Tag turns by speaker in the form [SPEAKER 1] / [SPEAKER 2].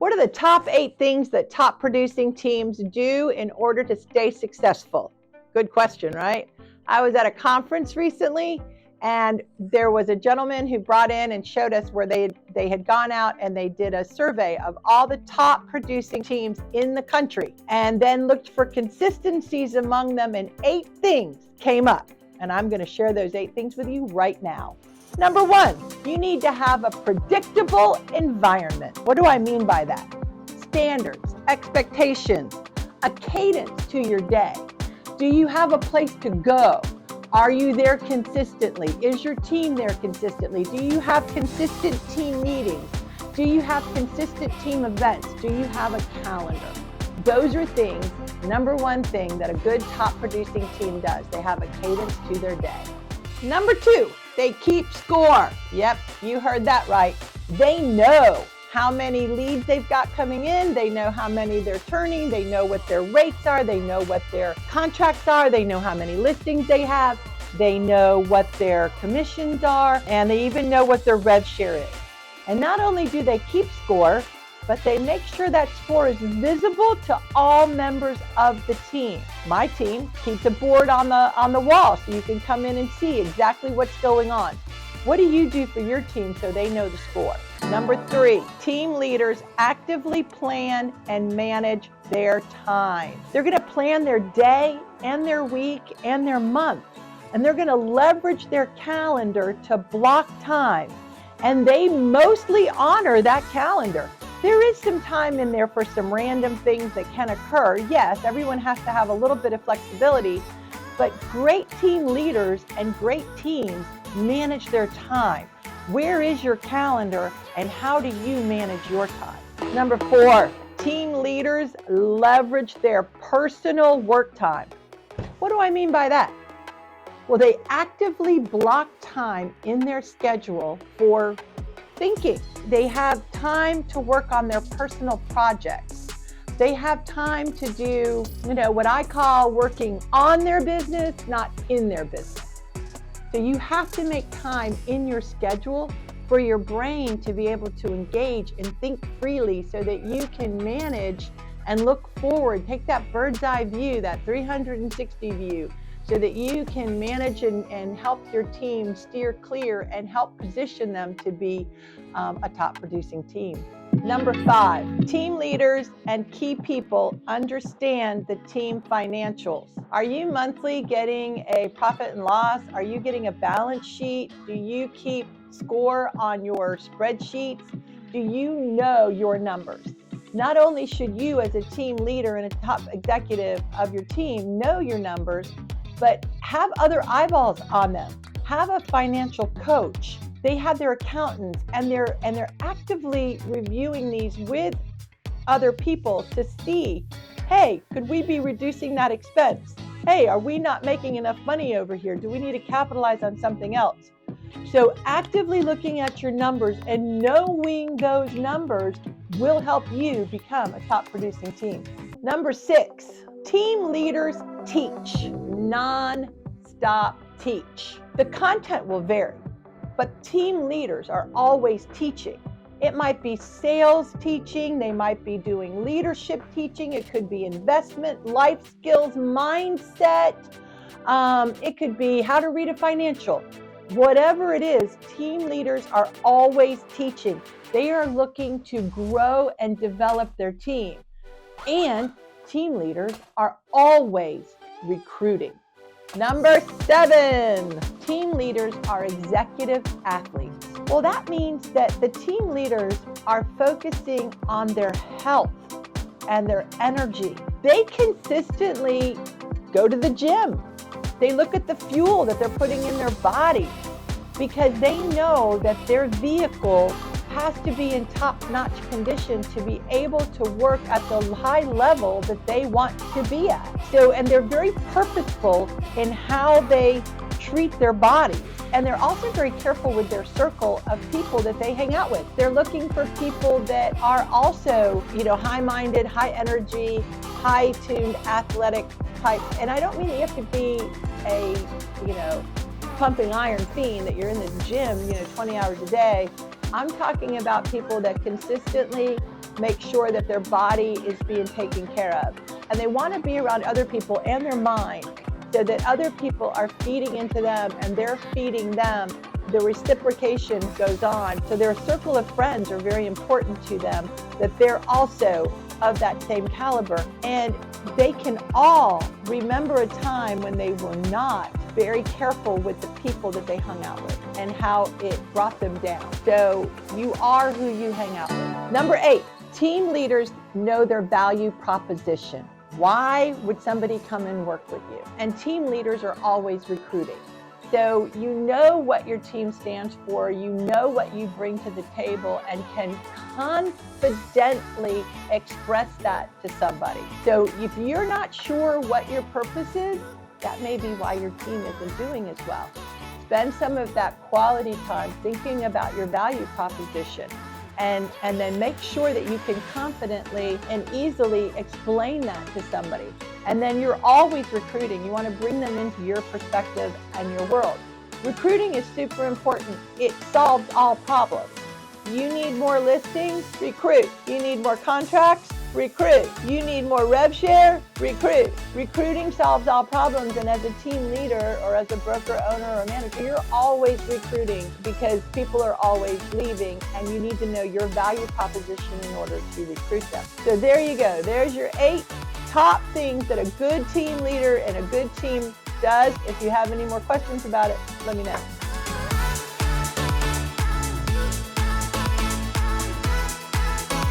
[SPEAKER 1] What are the top 8 things that top producing teams do in order to stay successful? Good question, right? I was at a conference recently, and there was a gentleman who brought in and showed us where they had gone out and they did a survey of all the top producing teams in the country, and then looked for consistencies among them, and 8 things came up. And I'm going to share those 8 things with you right now. Number 1, you need to have a predictable environment. What do I mean by that? Standards, expectations, a cadence to your day. Do you have a place to go? Are you there consistently? Is your team there consistently? Do you have consistent team meetings? Do you have consistent team events? Do you have a calendar? Those are things, number 1 thing that a good top producing team does. They have a cadence to their day. Number 2, they keep score. Yep, you heard that right. They know how many leads they've got coming in. They know how many they're turning. They know what their rates are. They know what their contracts are. They know how many listings they have. They know what their commissions are. And they even know what their rev share is. And not only do they keep score, but they make sure that score is visible to all members of the team. My team keeps a board on the wall so you can come in and see exactly what's going on. What do you do for your team so they know the score? Number 3, team leaders actively plan and manage their time. They're going to plan their day and their week and their month, and they're going to leverage their calendar to block time, and they mostly honor that calendar. There is some time in there for some random things that can occur. Yes, everyone has to have a little bit of flexibility, but great team leaders and great teams manage their time. Where is your calendar and how do you manage your time? Number 4, team leaders leverage their personal work time. What do I mean by that? Well, they actively block time in their schedule for thinking. They have time to work on their personal projects. They have time to do, what I call working on their business, not in their business. So you have to make time in your schedule for your brain to be able to engage and think freely so that you can manage and look forward, take that bird's eye view, that 360 view, so that you can manage and help your team steer clear and help position them to be a top producing team. Number 5, team leaders and key people understand the team financials. Are you monthly getting a profit and loss? Are you getting a balance sheet? Do you keep score on your spreadsheets? Do you know your numbers? Not only should you as a team leader and a top executive of your team know your numbers, but have other eyeballs on them. Have a financial coach. They have their accountants, and they're actively reviewing these with other people to see, hey, could we be reducing that expense? Hey, are we not making enough money over here? Do we need to capitalize on something else? So actively looking at your numbers and knowing those numbers will help you become a top producing team. Number 6, team leaders teach, non-stop teach. The content will vary, but team leaders are always teaching. It might be sales teaching, they might be doing leadership teaching, it could be investment, life skills, mindset, it could be how to read a financial. Whatever it is, team leaders are always teaching. They are looking to grow and develop their team. And team leaders are always recruiting. Number 7, team leaders are executive athletes. Well, that means that the team leaders are focusing on their health and their energy. They consistently go to the gym. They look at the fuel that they're putting in their body because they know that their vehicle has to be in top-notch condition to be able to work at the high level that they want to be at. And they're very purposeful in how they treat their bodies. And they're also very careful with their circle of people that they hang out with. They're looking for people that are also, high-minded, high energy, high-tuned, athletic type. And I don't mean that you have to be a, pumping iron fiend, that you're in the gym, 20 hours a day. I'm talking about people that consistently make sure that their body is being taken care of. And they want to be around other people and their mind so that other people are feeding into them and they're feeding them. The reciprocation goes on. So their circle of friends are very important to them, that they're also of that same caliber. And they can all remember a time when they were not very careful with the people that they hung out with and how it brought them down. So you are who you hang out with. Number 8, team leaders know their value proposition. Why would somebody come and work with you? And team leaders are always recruiting. So you know what your team stands for, you know what you bring to the table, and can confidently express that to somebody. So if you're not sure what your purpose is, that may be why your team isn't doing as well. Spend some of that quality time thinking about your value proposition. And then make sure that you can confidently and easily explain that to somebody. And then you're always recruiting. You want to bring them into your perspective and your world. Recruiting is super important. It solves all problems. You need more listings? Recruit. You need more contracts? Recruit. You need more rev share? Recruit. Recruiting solves all problems, and as a team leader or as a broker owner or manager, you're always recruiting because people are always leaving, and you need to know your value proposition in order to recruit them. So there you go. There's your 8 top things that a good team leader and a good team does. If you have any more questions about it, let me know.